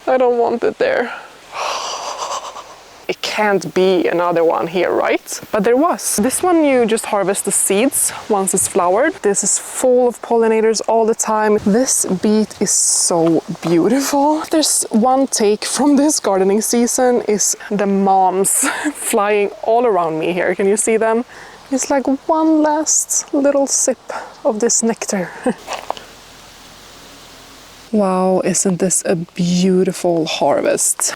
I don't want it there. It can't be another one here, right? But there was. This one you just harvest the seeds once it's flowered. This is full of pollinators all the time. This beet is so beautiful. There's one take from this gardening season is the moms flying all around me here. Can you see them? It's like one last little sip of this nectar. Wow, isn't this a beautiful harvest?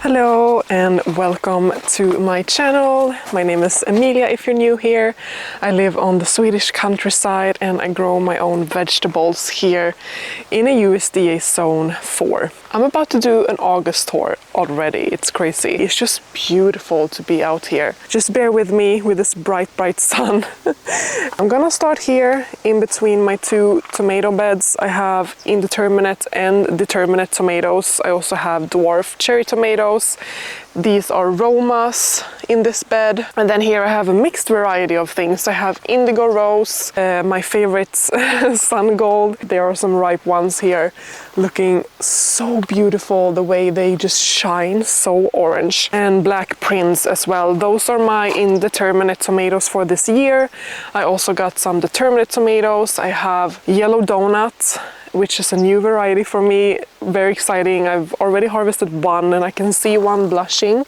Hello and welcome to my channel. My name is Emilia if you're new here. I live on the Swedish countryside and I grow my own vegetables here in a USDA zone 4. I'm about to do an August tour already. It's crazy. It's just beautiful to be out here. Just bear with me with this bright sun. I'm gonna start here in between my two tomato beds. I have indeterminate and determinate tomatoes. I also have dwarf cherry tomatoes. These are Romas in this bed. And then here I have a mixed variety of things. I have indigo rose, my favorite sun gold. There are some ripe ones here looking so beautiful, the way they just shine, so orange. And black prince as well. Those are my indeterminate tomatoes for this year. I also got some determinate tomatoes. I have yellow donut, which is a new variety for me. Very exciting. I've already harvested one and I can see one blushing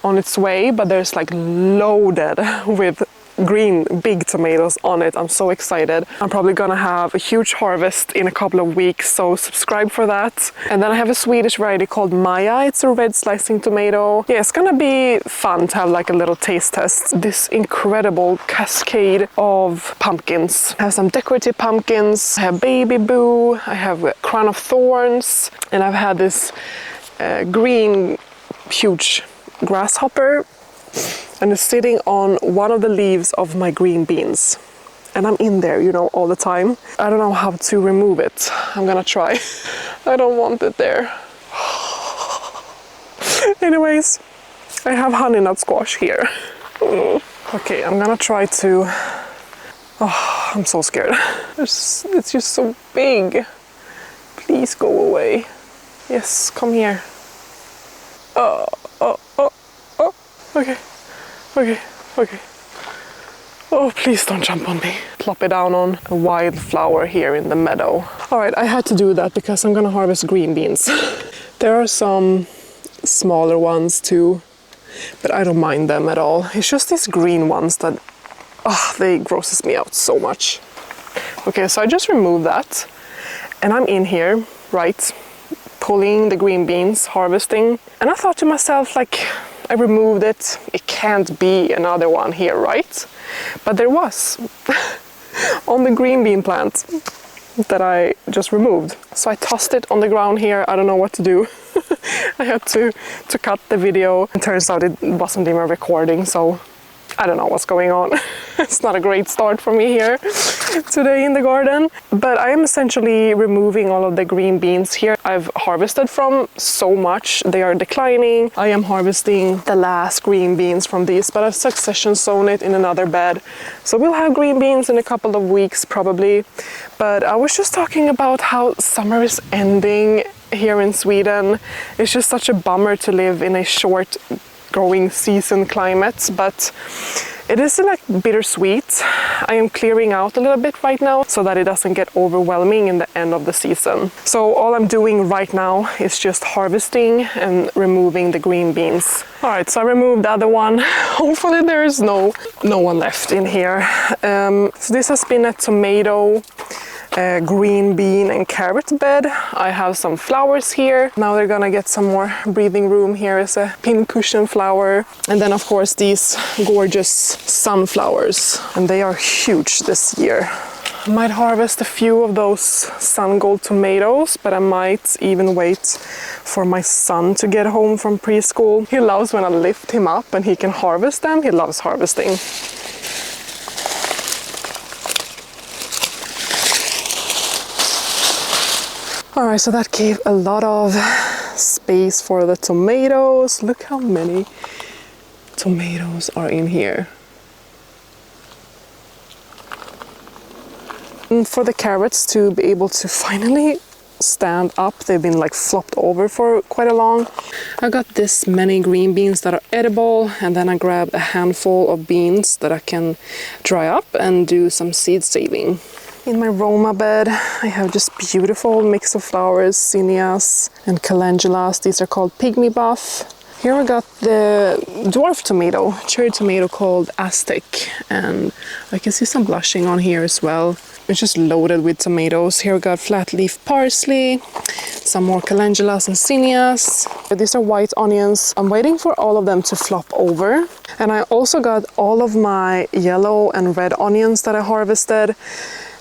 on its way, but there's like loaded with green big tomatoes on it. I'm so excited. I'm probably gonna have a huge harvest in a couple of weeks, so subscribe for that. And then I have a Swedish variety called Maya. It's a red slicing tomato. Yeah, it's gonna be fun to have like a little taste test. This incredible cascade of pumpkins. I have some decorative pumpkins. I have baby boo. I have crown of thorns. And I've had this green huge grasshopper, and it's sitting on one of the leaves of my green beans. And I'm in there, you know, all the time. I don't know how to remove it. I'm gonna try. I don't want it there. Anyways, I have honey nut squash here. Okay, I'm gonna try to... Oh, I'm so scared. It's just so big. Please go away. Yes, come here. Oh. Okay. Oh, please don't jump on me. Plop it down on a wildflower here in the meadow. All right, I had to do that because I'm gonna harvest green beans. There are some smaller ones too, but I don't mind them at all. It's just these green ones that, they grosses me out so much. Okay, so I just removed that and I'm in here, right, pulling the green beans, harvesting. And I thought to myself, like, I removed it. It can't be another one here, right? But there was on the green bean plant that I just removed. So I tossed it on the ground here. I don't know what to do. I had to cut the video. It turns out it wasn't even recording, so I don't know what's going on. It's not a great start for me here today in the garden. But I am essentially removing all of the green beans here. I've harvested from so much. They are declining. I am harvesting the last green beans from these, but I've succession sown it in another bed. So we'll have green beans in a couple of weeks probably. But I was just talking about how summer is ending here in Sweden. It's just such a bummer to live in a short growing season climate, but it is like bittersweet. I am clearing out a little bit right now so that it doesn't get overwhelming in the end of the season. So all I'm doing right now is just harvesting and removing the green beans. All right, so I removed the other one. Hopefully there is no one left in here. So this has been a tomato, green bean and carrot bed. I have some flowers here. Now they're gonna get some more breathing room. Here is a pincushion flower. And then of course these gorgeous sunflowers. And they are huge this year. I might harvest a few of those sun gold tomatoes, but I might even wait for my son to get home from preschool. He loves when I lift him up and he can harvest them. He loves harvesting. Alright, so that gave a lot of space for the tomatoes. Look how many tomatoes are in here. And for the carrots to be able to finally stand up, they've been like flopped over for quite a long. I got this many green beans that are edible, and then I grabbed a handful of beans that I can dry up and do some seed saving. In my Roma bed, I have just beautiful mix of flowers, zinnias and calendulas. These are called pygmy buff. Here I got the dwarf tomato, cherry tomato called Aztec, and I can see some blushing on here as well. It's just loaded with tomatoes. Here I got flat leaf parsley, some more calendulas and zinnias. These are white onions. I'm waiting for all of them to flop over. And I also got all of my yellow and red onions that I harvested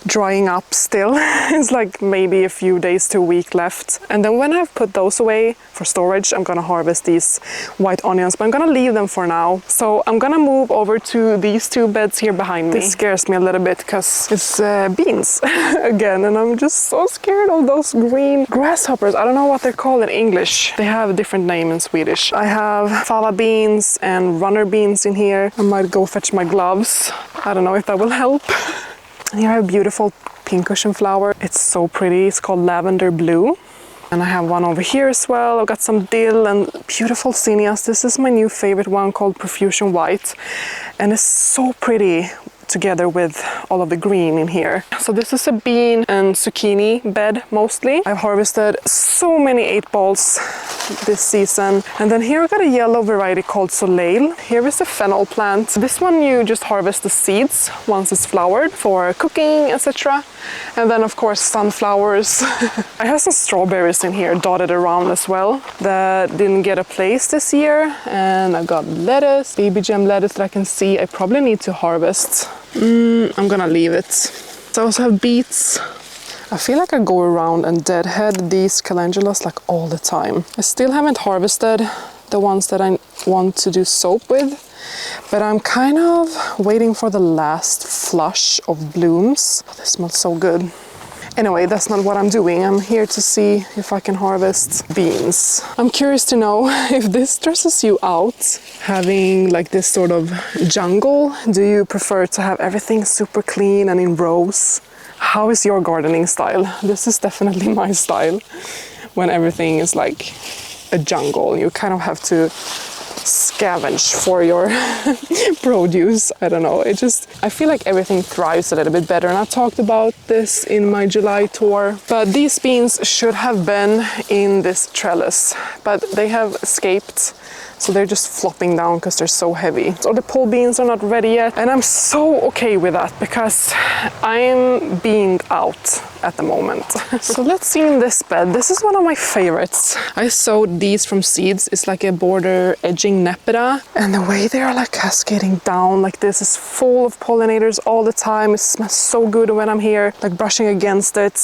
drying up still. It's like maybe a few days to a week left. And then when I've put those away for storage, I'm gonna harvest these white onions, but I'm gonna leave them for now. So I'm gonna move over to these two beds here behind me. This scares me a little bit because it's beans again, and I'm just so scared of those green grasshoppers. I don't know what they're called in English. They have a different name in Swedish. I have fava beans and runner beans in here. I might go fetch my gloves. I don't know if that will help. And here I have a beautiful pincushion flower. It's so pretty. It's called lavender blue. And I have one over here as well. I've got some dill and beautiful zinnias. This is my new favorite one called Profusion White. And it's so pretty together with all of the green in here. So this is a bean and zucchini bed mostly. I've harvested so many 8 balls this season. And then here I got a yellow variety called Soleil. Here is a fennel plant. This one you just harvest the seeds once it's flowered for cooking, etc. And then of course sunflowers. I have some strawberries in here dotted around as well that didn't get a place this year. And I've got lettuce, baby gem lettuce that I can see I probably need to harvest. I'm gonna leave it. So I also have beets. I feel like I go around and deadhead these calendulas like all the time. I still haven't harvested the ones that I want to do soap with, but I'm kind of waiting for the last flush of blooms. Oh, this smells so good. Anyway, that's not what I'm doing. I'm here to see if I can harvest beans. I'm curious to know if this stresses you out, having like this sort of jungle. Do you prefer to have everything super clean and in rows? How is your gardening style? This is definitely my style. When everything is like a jungle, you kind of have to scavenge for your produce. I don't know, I feel like everything thrives a little bit better, and I talked about this in my July tour. But these beans should have been in this trellis, but they have escaped, so they're just flopping down because they're so heavy. So the pole beans are not ready yet, and I'm so okay with that because I'm being out at the moment. So let's see in this bed. This is one of my favorites. I sowed these from seeds. It's like a border edging nepeta, and the way they are like cascading down like this is full of pollinators all the time. It smells so good when I'm here, like brushing against it.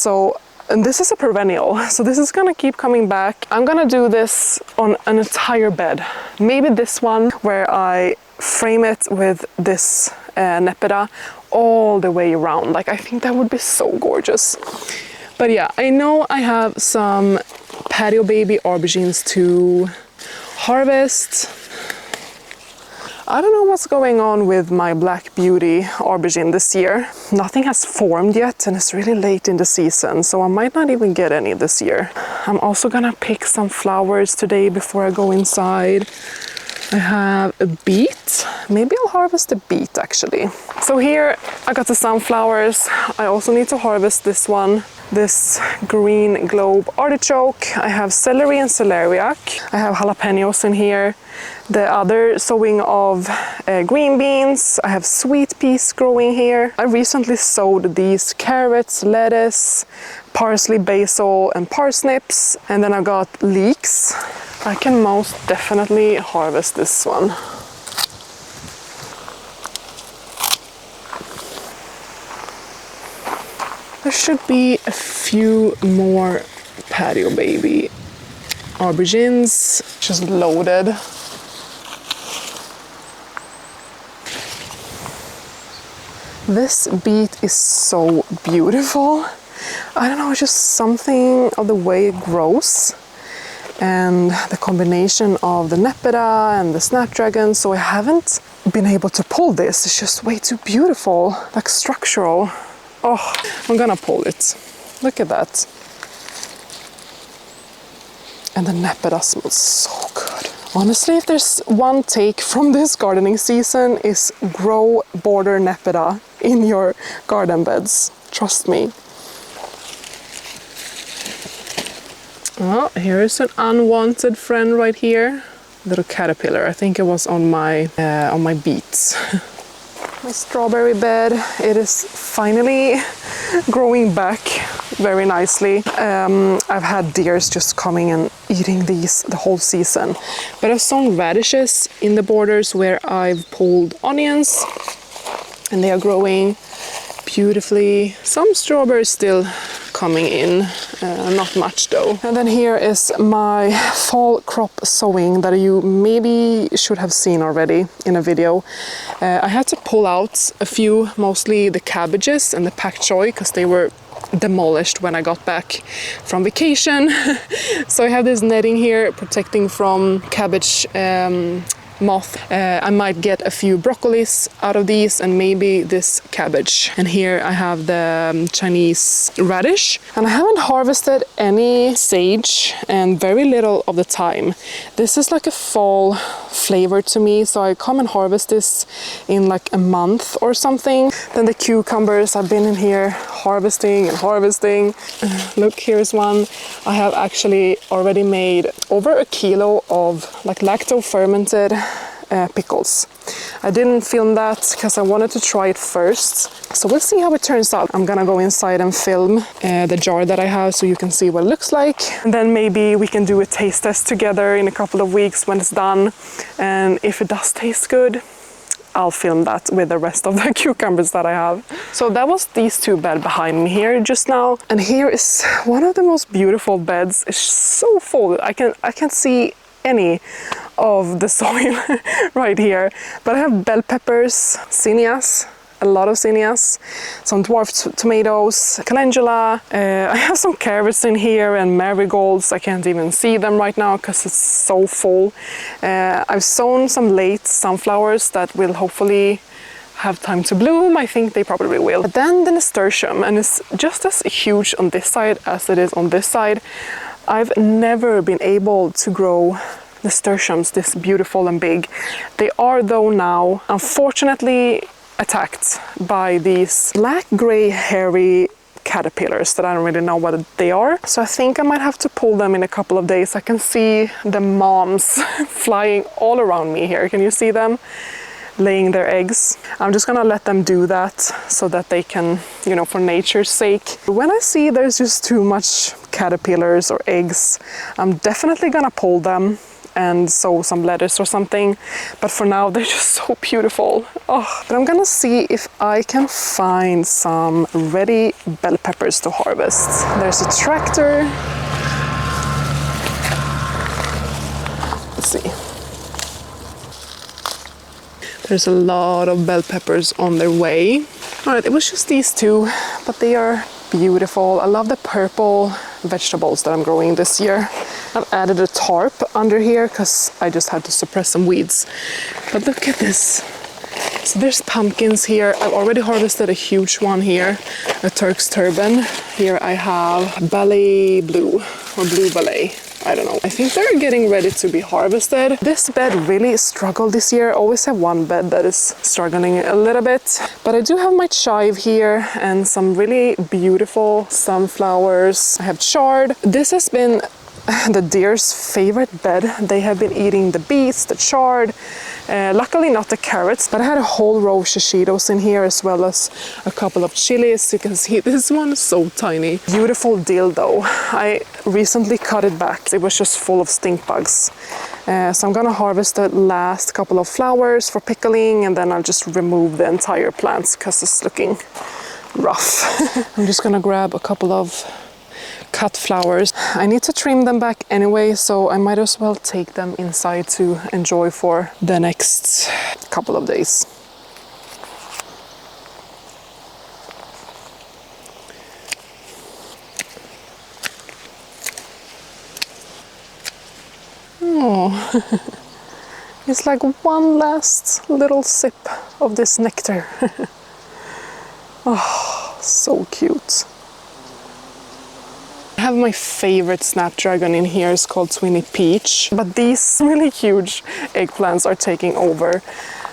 And this is a perennial, so this is gonna keep coming back. I'm gonna do this on an entire bed. Maybe this one where I frame it with this nepeta all the way around. Like, I think that would be so gorgeous. But yeah, I know I have some patio baby aubergines to harvest. I don't know what's going on with my Black Beauty aubergine this year. Nothing has formed yet, and it's really late in the season, so I might not even get any this year. I'm also gonna pick some flowers today before I go inside. I have a beet. Maybe I'll harvest a beet actually. So here I got the sunflowers. I also need to harvest this one. This green globe artichoke. I have celery and celeriac. I have jalapenos in here. The other sowing of green beans. I have sweet peas growing here. I recently sowed these carrots, lettuce, parsley, basil and parsnips. And then I got leeks. I can most definitely harvest this one. There should be a few more patio baby aubergines, just loaded. This beet is so beautiful. I don't know, it's just something of the way it grows and the combination of the Nepeta and the Snapdragon. So I haven't been able to pull this. It's just way too beautiful, like structural. Oh, I'm gonna pull it. Look at that. And the Nepeta smells so good. Honestly, if there's one take from this gardening season, is grow border Nepeta in your garden beds. Trust me. Oh, here is an unwanted friend right here. Little caterpillar. I think it was on my beets. My strawberry bed. It is finally growing back very nicely. I've had deers just coming and eating these the whole season. But I've sown radishes in the borders where I've pulled onions, and they are growing beautifully. Some strawberries still coming in, not much though. And then here is my fall crop sowing that you maybe should have seen already in a video. I had to pull out a few, mostly the cabbages and the pak choi, because they were demolished when I got back from vacation. So I have this netting here protecting from cabbage moth. I might get a few broccolis out of these and maybe this cabbage. And here I have the Chinese radish. And I haven't harvested any sage and very little of the thyme. This is like a fall flavor to me, so I come and harvest this in like a month or something. Then the cucumbers, I've been in here harvesting and harvesting. Look, here's one. I have actually already made over a kilo of like lacto fermented pickles. I didn't film that because I wanted to try it first. So we'll see how it turns out. I'm gonna go inside and film the jar that I have so you can see what it looks like. And then maybe we can do a taste test together in a couple of weeks when it's done. And if it does taste good, I'll film that with the rest of the cucumbers that I have. So that was these two beds behind me here just now. And here is one of the most beautiful beds. It's so full. I can't see any of the soil right here. But I have bell peppers, zinnias, a lot of zinnias, some dwarf tomatoes, calendula. I have some carrots in here and marigolds. I can't even see them right now because it's so full. I've sown some late sunflowers that will hopefully have time to bloom. I think they probably will. But then the nasturtium, and it's just as huge on this side as it is on this side. I've never been able to grow nasturtiums this beautiful and big. They are though now, unfortunately, attacked by these black-gray hairy caterpillars that I don't really know what they are. So I think I might have to pull them in a couple of days. I can see the moms flying all around me here. Can you see them? Laying their eggs. I'm just gonna let them do that so that they can, you know, for nature's sake. When I see there's just too much caterpillars or eggs, I'm definitely gonna pull them and sow some lettuce or something. But for now, they're just so beautiful. Oh, but I'm gonna see if I can find some ready bell peppers to harvest. There's a tractor. Let's see. There's a lot of bell peppers on their way. All right, it was just these two, but they are beautiful. I love the purple vegetables that I'm growing this year. I've added a tarp under here because I just had to suppress some weeds. But look at this. So there's pumpkins here. I've already harvested a huge one here, a Turk's turban. Here I have ballet blue or blue ballet. I don't know. I think they're getting ready to be harvested. This bed really struggled this year. I always have one bed that is struggling a little bit. But I do have my chive here and some really beautiful sunflowers. I have chard. This has been the deer's favorite bed. They have been eating the beets, the chard, luckily not the carrots, but I had a whole row of shishitos in here as well as a couple of chilies. You can see this one is so tiny. Beautiful dill though. I recently cut it back. It was just full of stink bugs. So I'm gonna harvest the last couple of flowers for pickling, and then I'll just remove the entire plants because it's looking rough. I'm just gonna grab a couple of cut flowers. I need to trim them back anyway, so I might as well take them inside to enjoy for the next couple of days. Oh, it's like one last little sip of this nectar. Oh, so cute. I have my favorite snapdragon in here. It's called Sweeney Peach, but these really huge eggplants are taking over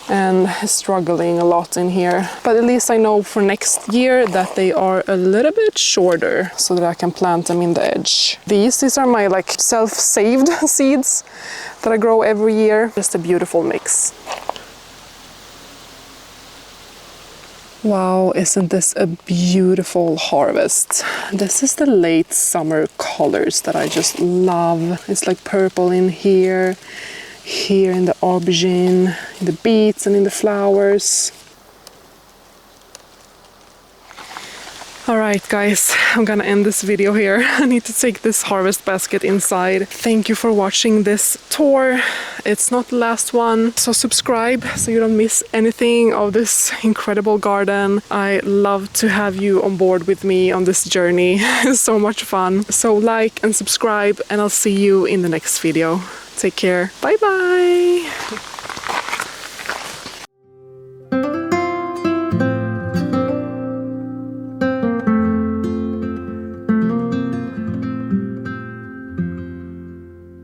and struggling a lot in here. But at least I know for next year that they are a little bit shorter so that I can plant them in the edge. These are my like self-saved seeds that I grow every year. Just a beautiful mix. Wow, isn't this a beautiful harvest? This is the late summer colors that I just love. It's like purple in here, here in the aubergine, in the beets and in the flowers. Alright guys, I'm gonna end this video here. I need to take this harvest basket inside. Thank you for watching this tour. It's not the last one, so subscribe so you don't miss anything of this incredible garden. I love to have you on board with me on this journey. It's so much fun. So like and subscribe, and I'll see you in the next video. Take care. Bye bye!